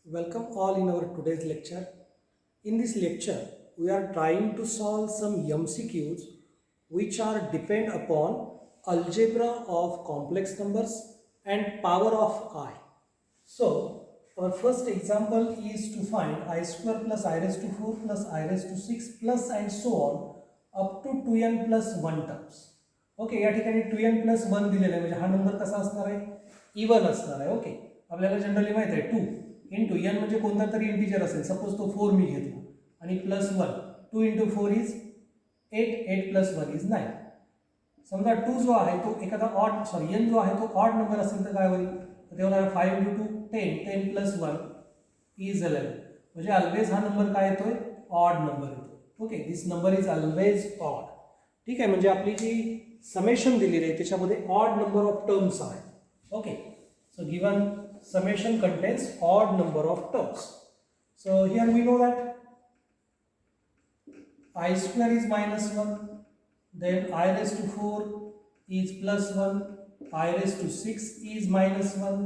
Welcome all in our today's lecture. In this lecture, we are trying to solve some MCQs which are depend upon algebra of complex numbers and power of I. So, our first example is to find I square plus I raised to 4 plus I raised to 6 plus and so on up to 2n plus 1 terms. Okay, या ठिकाणी 2n plus 1 दिलेला आहे, म्हणजे हा number कसा असणार आहे, even असणार आहे. ओके, आपल्याला जनरली माहित आहे 2 इंटू एन म्हणजे कोणता तरी इंटिजर असेल, सपोज तो 4 मी घेतला आणि plus 1, 2 into 4 is 8, 8 plus 1 is 9. समजा 2 जो आहे तो एखादा ऑड एन जो आहे तो ऑड नंबर असेल तर काय होईल, ते होणार 5 इंटू 2 10, 10 प्लस 1 इज 11. म्हणजे ऑलवेज हा नंबर काय येतोय, ऑड नंबर येतो. Okay, this number is always odd. ठीक आहे, म्हणजे आपली जी समेशन दिलेली आहे त्याच्यामध्ये ऑड नंबर ऑफ टर्म्स आहे. Okay, so given summation contains odd number of terms. So here we know that I square is minus 1, then I raised to 4 is plus 1, I raised to 6 is minus 1,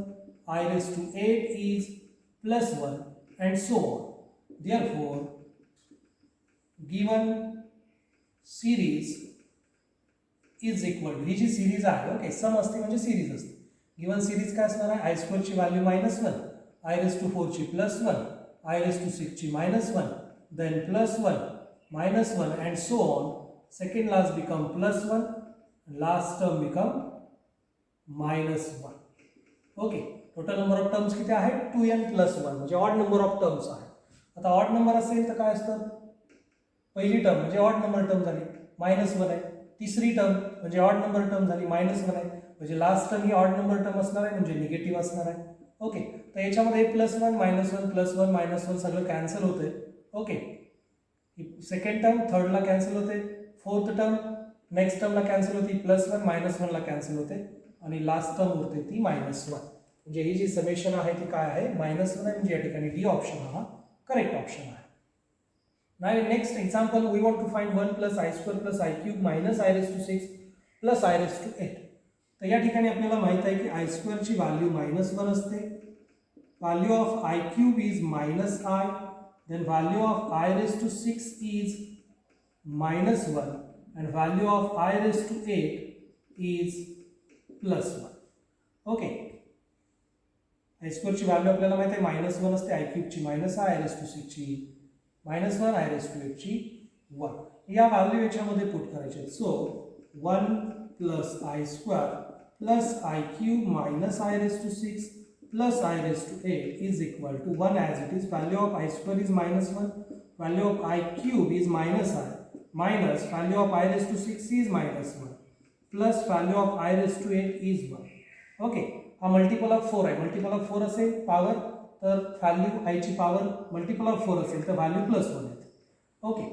I raised to 8 is plus 1 and so on. Therefore, given series is equal to, ही जी series आहे, okay, sum असते म्हणजे series असते. Given series काय असणार आहे, i स्क्वेअरची व्हॅल्यू -1, आय रेस टू 4 ची +1, आय रेस टू 6 ची -1, then +1, -1 and so on. Second last become +1, last term become -1. Okay, total number of terms किती आहे, 2n + 1, म्हणजे ऑड नंबर ऑफ टर्म्स आहे. आता ऑड नंबर असेल तर काय असतं, पहिली टर्म म्हणजे ऑड नंबर टर्म झाली -1 आहे, तिसरी टर्म म्हणजे ऑड नंबर टर्म झाली -1 आहे, म्हणजे लास्ट टर्म ही ऑड नंबर टर्म असणार आहे, म्हणजे निगेटिव्ह असणार आहे. ओके, तर याच्यामध्ये +1 -1 +1 -1 सगळं कॅन्सल होते. ओके, सेकंड टर्म थर्डला कॅन्सल होते, फोर्थ टर्म नेक्स्ट टर्मला कॅन्सल होती, +1 -1 ला कॅन्सल होते आणि लास्ट टर्म उरते ती -1. म्हणजे ही जी समेशन आहे ती काय आहे, -1 आहे, म्हणजे या ठिकाणी डी ऑप्शन हा करेक्ट ऑप्शन आहे. Now in next example we want to find 1 plus I square plus I cube minus I raised to 6 plus I raised to 8. तर या ठिकाणी आपल्याला माहित आहे की I square ची व्हॅल्यू -1 असते, value of I cube is -I, then value of I raised to 6 is -1 and value of I raised to 8 is +1. Okay, I square ची व्हॅल्यू आपल्याला माहित आहे -1 असते, I cube ची -I, I raised to 6 ची -1, I raised to 8 ची 1. या value याच्यामध्ये पुट करायचे. सो 1 plus I square plus I cube minus I raised to 6 plus I raised to 8 is equal to 1 as it is. Value of I square is -1, value of I cube is -I, minus value of I raised to 6 is -1 plus value of I raised to 8 is 1. Okay, हा multiple of 4 आहे, multiple of 4 असेल power तर value आय ची power multiple of 4 असेल तर value +1 येते. Okay,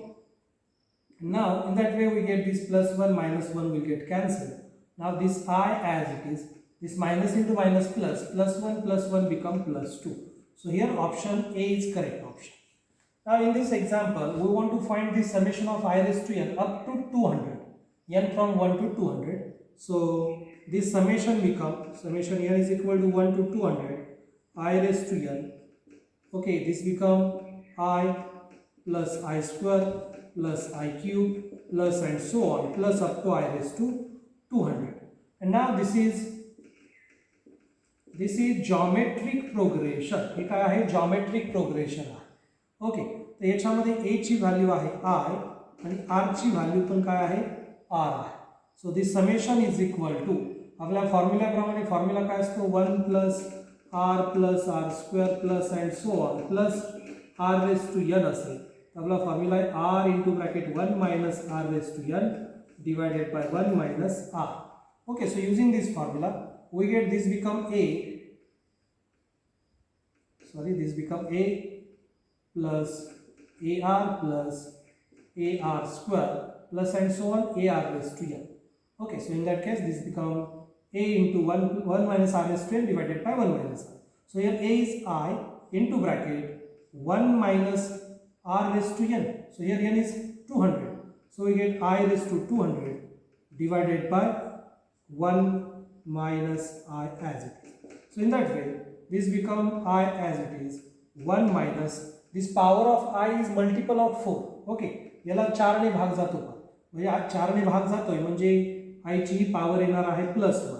now in that way we get this +1 -1 will get cancelled. Now this I as it is, this minus into minus plus, +1 become +2. So here option A is correct option. Now in this example we want to find the summation of I raised to n up to 200, n from 1 to 200. So this summation here is equal to 1 to 200 I raised to n. Okay, this become I plus I square plus I cube plus and so on plus up to I raised to 200. And now this is geometric progression. हे काय आहे, geometric progression आहे. Okay, तर याच्यामध्ये a ची value आहे I आणि r ची value पण काय आहे, r आहे. So this summation is equal to, आपल्या फॉर्म्युल्याप्रमाणे फॉर्म्युला काय असतो, 1 plus r square plus and so on plus r raised to n असेल. आपला फॉर्म्युला आहे r into bracket 1 minus r raised to n divided by 1 minus r. Okay, so using this formula we get this become a plus ar plus ar square plus and so on ar raised to n. Okay, so in that case this become a into 1 minus r raised to n divided by 1 minus r. So here a is I into bracket 1 minus r raised to n. So here n is 200. So we get I raised to 200 divided by 1 minus I as it is. So in that way this become I as it is 1 minus this power of I is multiple of 4. Okay, याला 4 ने भाग जातो का, म्हणजे आज 4 ने भाग जातोय म्हणजे I ची पावर येणार आहे +1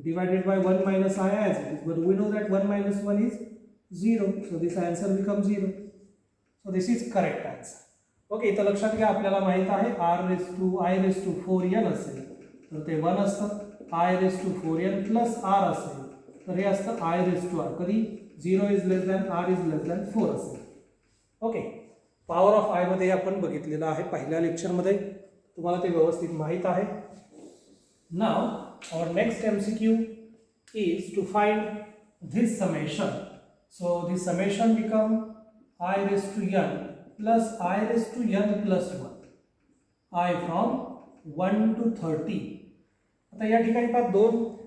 divided by 1 minus I as it is, but we know that 1 minus 1 is 0, so this answer becomes 0. So this is correct answer. Okay, इथं लक्षात घ्या आपल्याला माहित आहे I⁴n असेल तर ते 1 असतं, I⁴n प्लस r असेल तर हे असतं I⁴r. कधी 0 is less than r is less than 4 असेल. ओके, पॉवर ऑफ आय मध्ये आपण बघितलेलं आहे पहिल्या लेक्चरमध्ये, तुम्हाला ते व्यवस्थित माहित आहे. Now our next MCQ is to find this summation. So this summation become I⁴n plus I⁴n plus 1, I from 1 to 30. आता या ठिकाणी पहा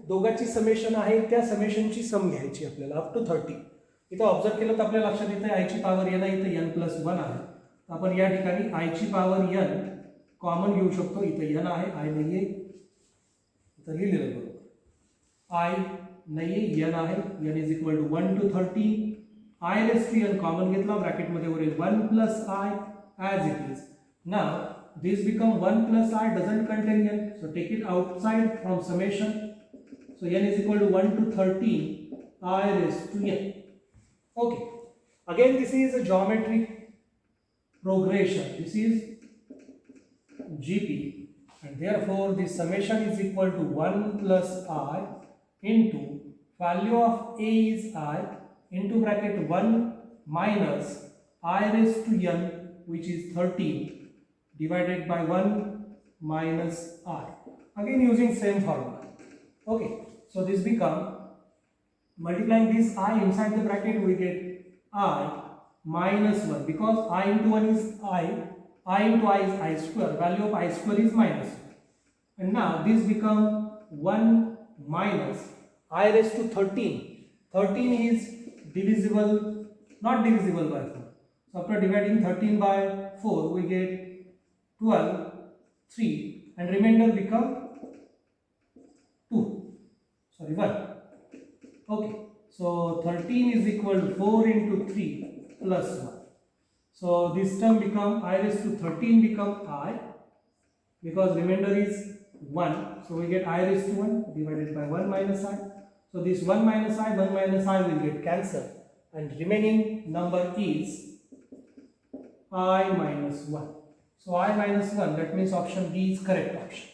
दोघांची समेशन आहे, त्या समेशनची सम घ्यायची आपल्याला अप टू 30. इथं ऑब्झर्व केलं तर आपल्या लक्षात येतं आय ची पावर n आहे, इथं n+1 आहे. आपण या ठिकाणी आय ची पावर n कॉमन घेऊ शकतो. इथं n आहे, आय नाहीये, इथं लिहिलेलं बरोबर आय नाहीये, n आहे. n is equal to 1 to 30. I⁴n common घेतला, ब्रॅकेटमध्ये वरील 1 plus I as it is. Now this become 1 plus I doesn't contain n, so take it outside from summation. So n is equal to 1 to 30 I⁴n. Okay, again this is a geometric progression, this is GP, and therefore the summation is equal to 1 plus I into value of A is I into bracket 1 minus I⁴n which is 13 divided by 1 minus I. Again using same formula. Okay, so this become, multiplying this I inside the bracket we get I minus 1, because I into 1 is I into I is I square, value of I square is -1. And now this become 1 minus I⁴13. 13 is divisible, not divisible by 4. So after dividing 13 by 4 we get 12, 3, and remainder become 2, sorry 1. Okay, so 13 is equal to 4 into 3 plus 1. So this term become I⁴13 become I, because remainder is 1, so we get I⁴1 divided by 1 minus I. So this 1 minus I will get cancelled, and remaining number is I minus 1. So I minus 1, that means option D is correct option.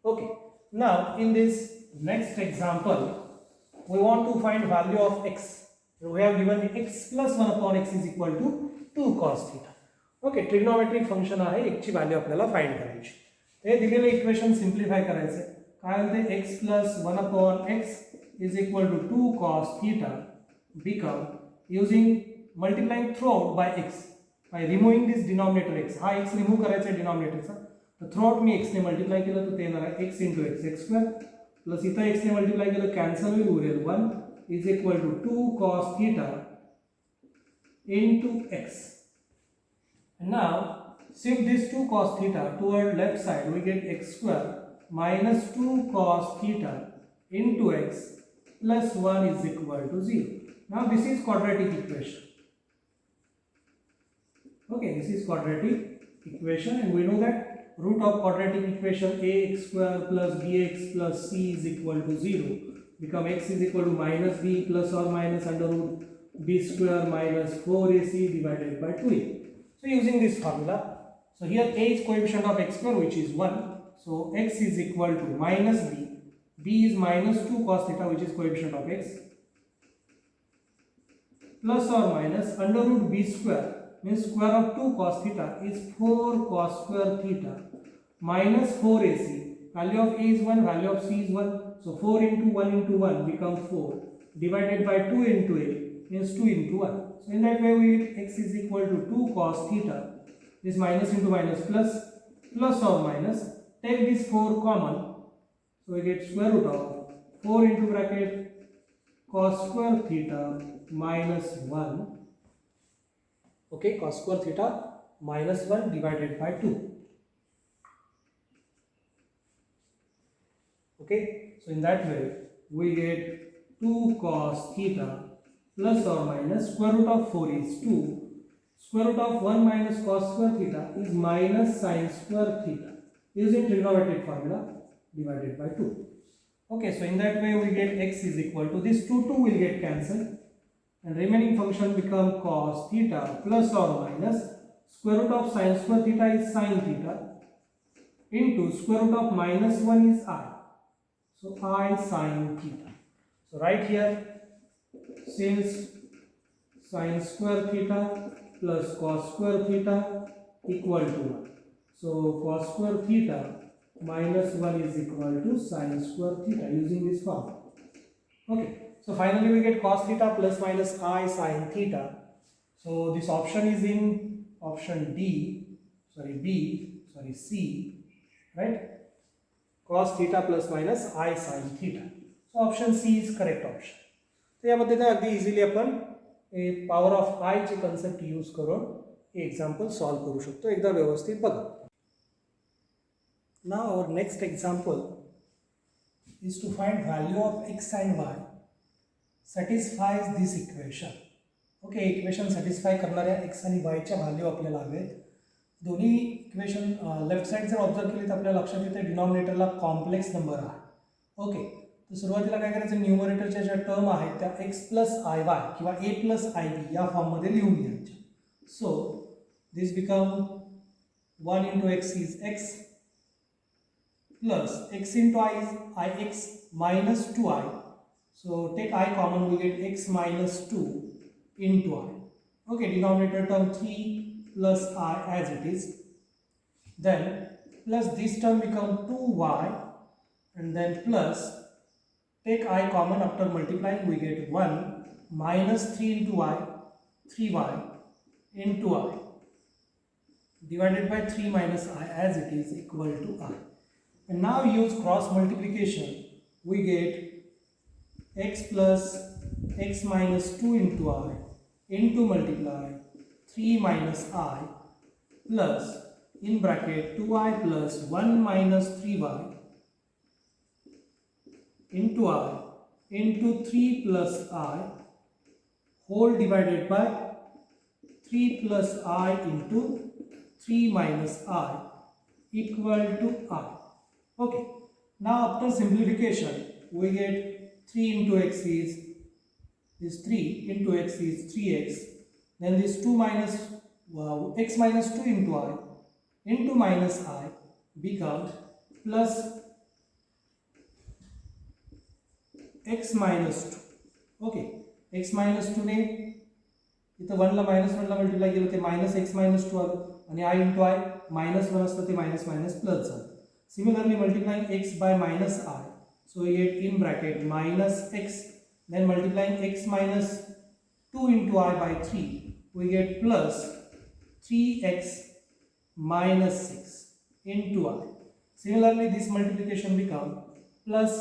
Okay, now in this next example we want to find value of x. We have given x plus 1 upon x is equal to 2 cos theta. Okay, trigonometric function आहे, x ची value आपल्याला find करायची. हे दिलेले equation simplify करायचे. काय होते, x plus 1 upon x is equal to 2 cos theta become, using multiplying throughout by x, by removing this denominator x. हा x remove करायचा आहे डिनॉमिनेटरचा, तर थ्रूआउट मी x ने मल्टिप्लाय केलं तर ते येणार आहे x into x, x square, plus इथं x ने मल्टिप्लाय केलं कॅन्सल होईल, उरेल 1 is equal to 2 cos theta into x. And now shift this 2 cos theta toward left side, we get x square minus 2 cos theta into x plus 1 is equal to 0. Now this is quadratic equation. Okay, this is quadratic equation, and we know that root of quadratic equation ax square plus bx plus c is equal to 0, become x is equal to minus b plus or minus under root b square minus 4ac divided by 2a. So using this formula, so here a is coefficient of x square which is 1, so x is equal to minus b, b is minus 2 cos theta which is coefficient of x, plus or minus under root b square, means square of 2 cos theta is 4 cos square theta minus 4ac. Value of a is 1, value of c is 1, so 4 into 1 into 1 become 4 divided by 2 into a means 2 into 1. So in that way we get x is equal to 2 cos theta, this minus into minus plus, plus or minus, take this 4 common, so we get square root of 4 into bracket cos square theta minus 1. Okay, cos square theta minus 1 divided by 2. Okay, so in that way we get 2 cos theta plus or minus square root of 4 is 2. Square root of 1 minus cos square theta is minus sin square theta. Using trigonometric formula divided by 2. Okay, so in that way we get x is equal to this 2 will get cancelled and remaining function become cos theta plus or minus square root of sin square theta is sin theta into square root of minus 1 is I. So I sin theta. So right here, since sin square theta plus cos square theta equal to 1. So cos square theta minus 1 is equal to sin square theta using this formula. Okay. So finally we get cos theta plus minus I sin theta. So this option is in option C, right? Cos theta plus minus I sin theta. So option C is correct option. तर या पद्धतीने अगदी easily आपण power of I चे concept use करून हे example solve करू शकतो. एकदा व्यवस्थित बघा. Now our next example is to find value of x and y satisfies this equation. Okay, equation satisfy करणाऱ्या x आणि y च्या व्हॅल्यू आपल्याला हवेत. दोन्ही इक्वेशन लेफ्ट साइड जर ऑब्झर्व केली तर आपल्याला लक्षात येते डिनॉमिनेटरला कॉम्प्लेक्स नंबर आहे. ओके, तर सुरुवातीला काय करायचं, न्यूमरेटरच्या ज्या टर्म आहेत त्या x प्लस आय वाय किंवा a प्लस आय बी या फॉर्ममध्ये लिहून घ्यायच्या. So this become 1 into x is x plus x into I is ix minus 2i. So take I common, we get x minus 2 into I. Okay, denominator term 3 plus I as it is. Then plus this term become 2y and then plus take I common, after multiplying we get 1 minus 3 into I, 3y into I divided by 3 minus I as it is equal to I. And now use cross multiplication, we get x plus x minus 2 into I into multiply 3 minus I plus in bracket 2i plus 1 minus 3y into I into 3 plus I whole divided by 3 plus I into 3 minus I equal to I. Okay, now after simplification we get 3 into x is this 3 into x is 3x, then this 2 minus x minus 2 into I into minus I becomes plus x minus 2. Okay, x minus 2 ने इथं 1 ला minus 1 ला multiply केलं ते minus x minus 2 आलं आणि I into I minus 1 असतं ते minus minus plus झालं. Similarly, multiplying x by minus I, so we get in bracket minus x, then multiplying x minus 2 into I by 3, we get plus 3x minus 6 into I. Similarly, this multiplication becomes plus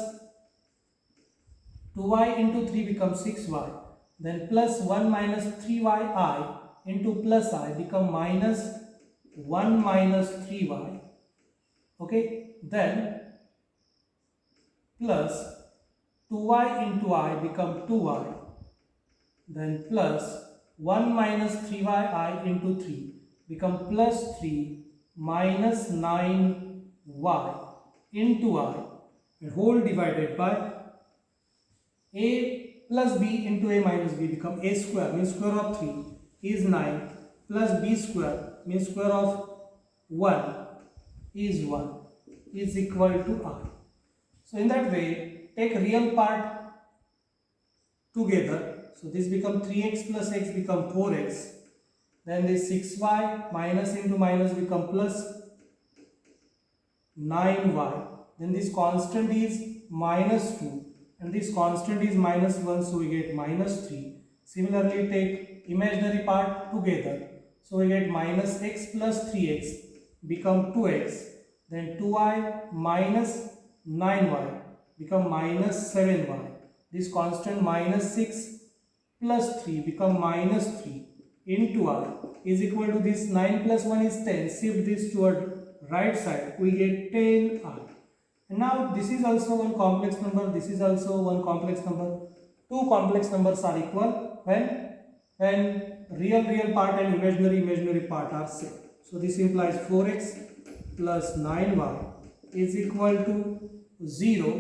2y into 3 becomes 6y, then plus 1 minus 3yi into plus I become minus 1 minus 3y. Okay, then plus 2y into I become 2y, then plus 1 minus 3yi into 3 become plus 3 minus 9y into I, and whole divided by a plus b into a minus b become a square, means square of 3 is 9 plus b square means square of 1 is 1 is equal to R. So in that way, take real part together. So this become 3x plus x become 4x. Then this 6y minus into minus become plus 9y. Then this constant is minus 2 and this constant is minus 1, so we get minus 3. Similarly, take imaginary part together. So we get minus x plus 3x become 2x, then 2y minus 9y become minus 7y. This constant minus 6 plus 3 become minus 3 into I is equal to this 9 plus 1 is 10. Shift this toward right side, we get 10I. And now this is also one complex number, this is also one complex number. Two complex numbers are equal. when real part and imaginary part are same. So this implies 4x plus 9y is equal to 0.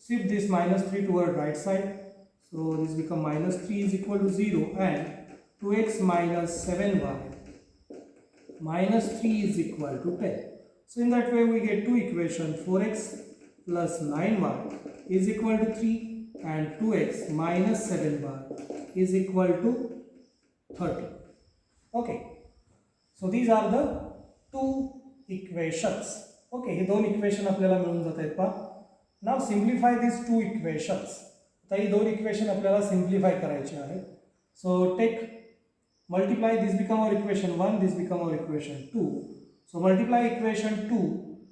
Shift this minus 3 toward right side. So this become minus 3 is equal to 0, and 2x minus 7y minus 3 is equal to 10. So in that way we get two equations, 4x plus 9y is equal to 3 and 2x minus 7y is equal to 30. Okay, so these are the two equations. Okay, हे दोन equation आपल्याला मिळून जात आहेत पहा. Now simplify this two equations. आता ही दोन equation आपल्याला सिम्प्लिफाय करायची आहेत. So take multiply, this become our equation 1, this become our equation 2. So multiply equation 2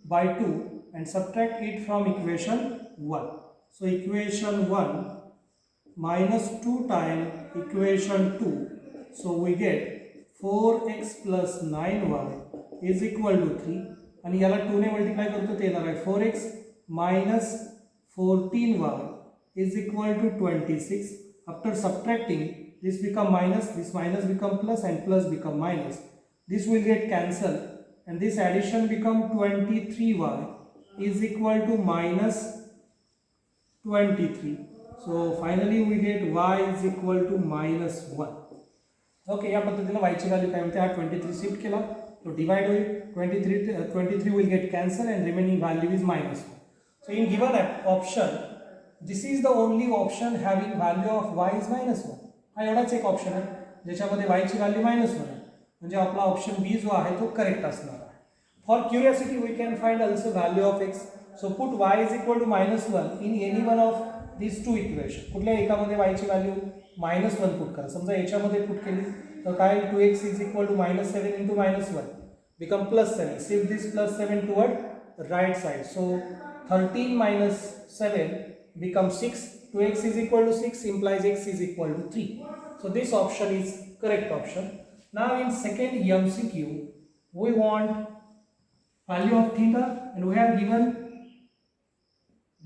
by 2 and subtract it from equation 1. So equation 1 minus 2 times equation 2. So we get 4x plus 9y is equal to 3. And याला 2 ने multiply करतो ते येणार आहे 4x minus 14y is equal to 26. After subtracting, this become minus, this minus become plus, and plus become minus. This will get cancelled, and this addition become 23y is equal to minus 23. So finally we get y is equal to minus 1. Okay, या पद्धतीने y ची value काय म्हणते, हा 23 shift केला तो divide होईल, 23 will get cancelled and remaining value is minus 1. So in given option, this is the only option having value of y is minus 1. हा एवढाच एक ऑप्शन आहे ज्याच्यामध्ये y ची व्हॅल्यू -1 आहे, म्हणजे आपला ऑप्शन बी जो आहे तो करेक्ट असणार आहे. For curiosity we can find also value of x. So put y is equal to -1 in any one of this two equation. कुठल्या एकामध्ये y ची व्हॅल्यू -1 पुट करा. समजा याच्यामध्ये पुट केली तर काय, 2x is equal to -7 into -1 become +7. Shift this +7 toward right side. So 13 minus 7 becomes 6. 2x is equal to 6 implies x is equal to 3. So this option is correct option. Now in second MCQ, we want value of theta, and we have given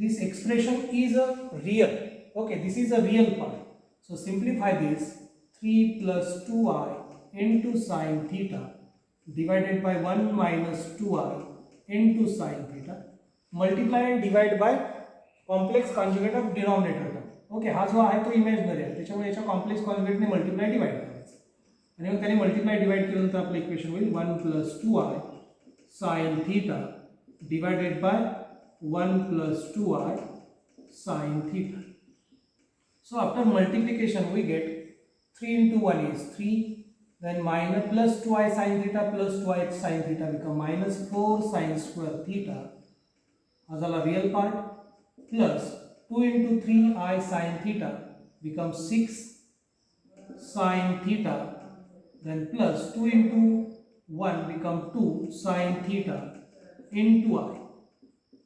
this expression is a real. Okay, this is a real part. So simplify this. 3 plus 2i into sine theta divided by 1 minus 2i into sine theta. Multiply and divide by complex conjugate of denominator term. Okay, हा जो आहे तो imaginary आहे, त्याच्यामुळे याच्या complex कॉन्जुगेटने multiply divide करायचं, आणि मग त्याने मल्टिप्लाय डिवाइड केल्यानंतर आपलं इक्वेशन होईल 1 plus 2i sin theta divided by 1 plus 2i sin theta. So after multiplication we get 3 into 1 is 3, then minus plus 2i sin theta plus 2i sin theta become minus 4 sin square theta. हा झाला real part, plus 2 into 3i sin theta becomes 6 sin theta, then plus 2 into 1 become 2 sin theta into i.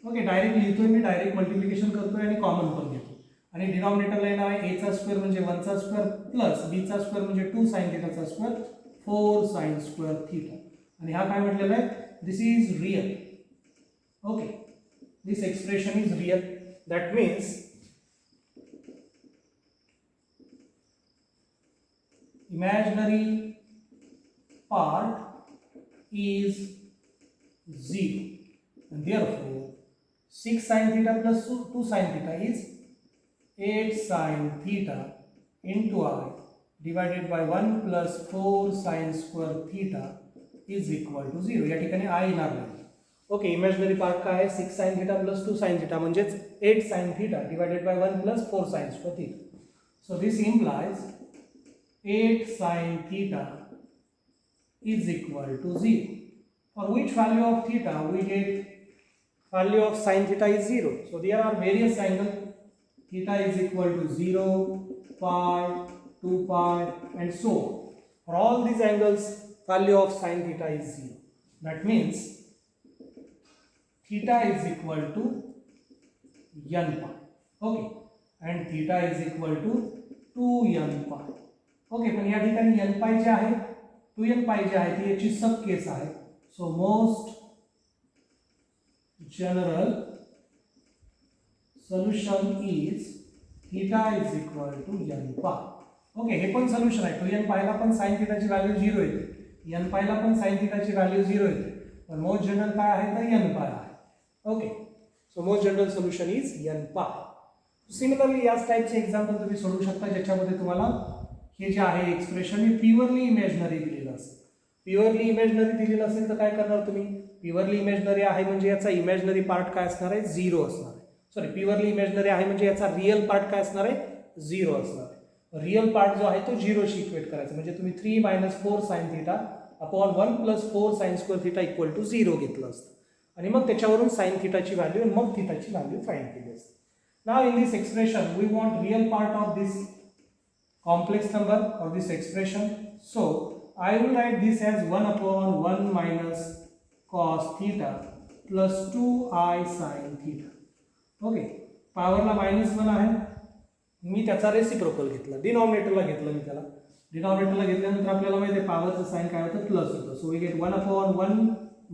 Okay, direct लिहितोय मी, direct multiplication करतोय आणि common पण घेतो, आणि डिनॉमिनेटरला येणार आहे a चा स्क्वेअर म्हणजे 1 चा स्क्वेअर प्लस b चा स्क्वेअर म्हणजे 2 sin theta चा स्क्वेअर 4 sin square theta. आणि हा काय म्हटलेला आहे, this is real. Okay, this expression is real. That means imaginary part is 0, and therefore 6 sin theta plus 2 sin theta is 8 sin theta into i divided by 1 plus 4 sin square theta is equal to 0. या ठिकाणी i येणार नाही. Okay, imaginary part काय आहे, 6 sin theta plus 2 sin theta म्हणजेच 8 sin theta divided by 1 plus 4 sin square theta. So this implies 8 sin theta is equal to 0. For which value of theta we get value of sin theta is 0. So there are various angles. Theta is equal to 0, pi, 2 pi and so on. For all these angles value of sin theta is 0. That means theta is equal to n pi. Okay, and theta is equal to 2n pi. Okay, पण या ठिकाणी n pi जे आहे 2n pi जे आहे ती याची सब case आहे. So most general solution is theta is equal to n pi. Okay, हे पण सोल्युशन आहे. 2n पायला पण साइन थिटाची व्हॅल्यू 0 येते, n पायला पण साइन थिटाची व्हॅल्यू 0 येते, पण मोस्ट जनरल काय आहे तर n पाय आहे. Okay, so most general solution is n pi. Similarly याच टाईपचे एक्झाम्पल तुम्ही सोडवू शकता ज्याच्यामध्ये तुम्हाला हे जे आहे एक्सप्रेशन हे प्युअरली इमॅजिनरी दिलेलं असेल. प्युअरली इमॅजिनरी दिलेलं असेल तर काय करणार तुम्ही? प्युअरली इमॅजिनरी आहे म्हणजे याचा इमॅजिनरी पार्ट काय असणार आहे? 0 असणार आहे. सॉरी, प्युअरली इमॅजिनरी आहे म्हणजे याचा रिअल पार्ट काय असणार आहे? 0 असणार आहे. रिअल पार्ट जो आहे तो 0 शी इक्वेट करायचा, म्हणजे तुम्ही 3 - 4 sin theta upon 1 + 4 sin square theta equal to 0 घेतलं असतं आणि मग त्याच्यावरून साइन थिटाची व्हॅल्यू आणि मग थिटाची व्हॅल्यू फाइंड केली असते. Now in this expression we want real part of this complex number or this expression. So I will write this as 1/1 minus cos theta plus 2i sin theta. Okay, पॉवरला -1 आहे, मी त्याचा reciprocal घेतला, डिनॉमिनेटरला घेतलं मी त्याला. डिनॉमिनेटरला घेतल्यानंतर आपल्याला माहिती आहे पॉवरचं साइन काय होतं? प्लस होतं. So we get 1/1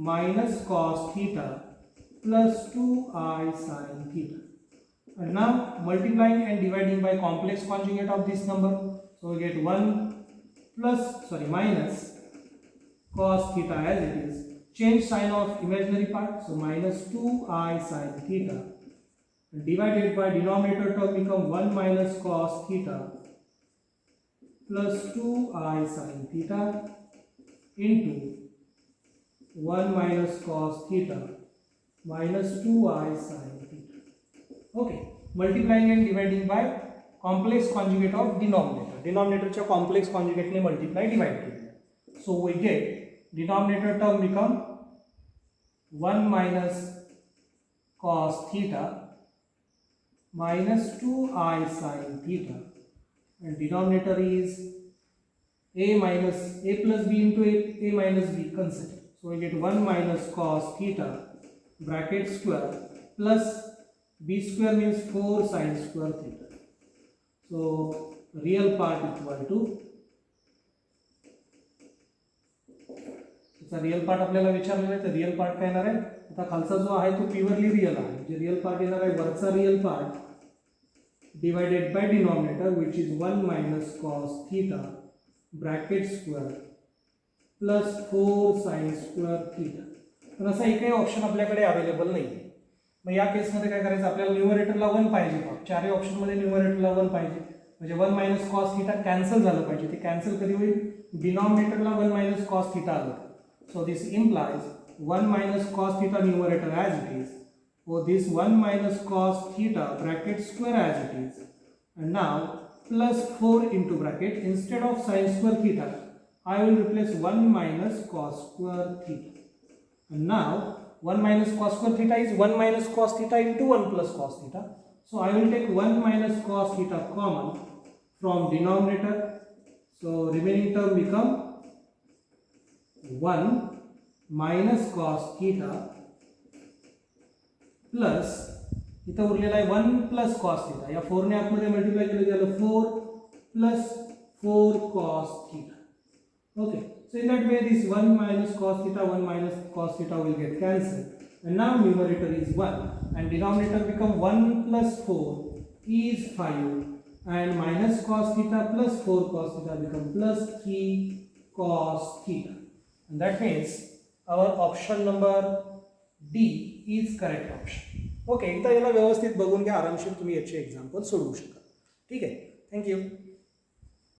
minus cos theta plus 2i sin theta. And now multiplying and dividing by complex conjugate of this number, so we get 1 minus cos theta as it is. Change sign of imaginary part, so minus 2i sin theta, and divided by denominator term become 1 minus cos theta plus 2i sin theta into 1 minus cos theta minus 2i sin theta. Okay, multiplying and dividing by complex conjugate of denominator. Denominatorच्या complex conjugate ने multiply divide केले. So we get denominator term become 1 minus cos theta minus 2i sin theta, and denominator is a plus b into a minus b consider. So we get 1 minus cos theta bracket square plus b square means 4 sin square theta. So real part equal to, त्याचा real part आपल्याला विचारलेला आहे तर real part काय येणार आहे? आता खालचा जो आहे तो प्युअरली रिअल आहे, म्हणजे रिअल पार्ट येणार आहे वरचा real part divided by denominator which is 1 minus cos theta bracket square plus 4 sin square theta. पण असा एकही ऑप्शन आपल्याकडे अवेलेबल नाही. मग या केसमध्ये काय करायचं? आपल्याला न्यूमरेटरला 1 पाहिजे. चारही ऑप्शनमध्ये न्यूमरेटरला 1 पाहिजे, म्हणजे 1 minus cos theta कॅन्सल झालं पाहिजे. ते कॅन्सल कधी होईल? डिनॉमिनेटरला 1 minus cos theta आलं. So this implies 1 minus cos theta numerator as it is, or this 1 minus cos theta bracket square as it is, and now plus 4 into bracket, instead of sin square theta I will replace 1 minus cos square theta, and now 1 minus cos square theta is 1 minus cos theta into 1 plus cos theta. So I will take 1 minus cos theta common from denominator. So remaining term become 1 minus cos theta plus, इथं उरलेला आहे 1 plus cos theta. या 4 ने आतमध्ये multiply केलं झालं 4 plus 4 cos theta. Okay, so in that way this 1 minus cos theta, 1 minus cos theta will get cancelled, and now numerator is 1 and denominator become 1 plus 4 is 5, and minus cos theta plus 4 cos theta become plus 3 cos theta, and that means our option number D is correct option. Okay, एकदा याला व्यवस्थित बघून घ्या, आरामशीर तुम्ही याचे example सोडवू शकाल. ठीक आहे, थँक्यू.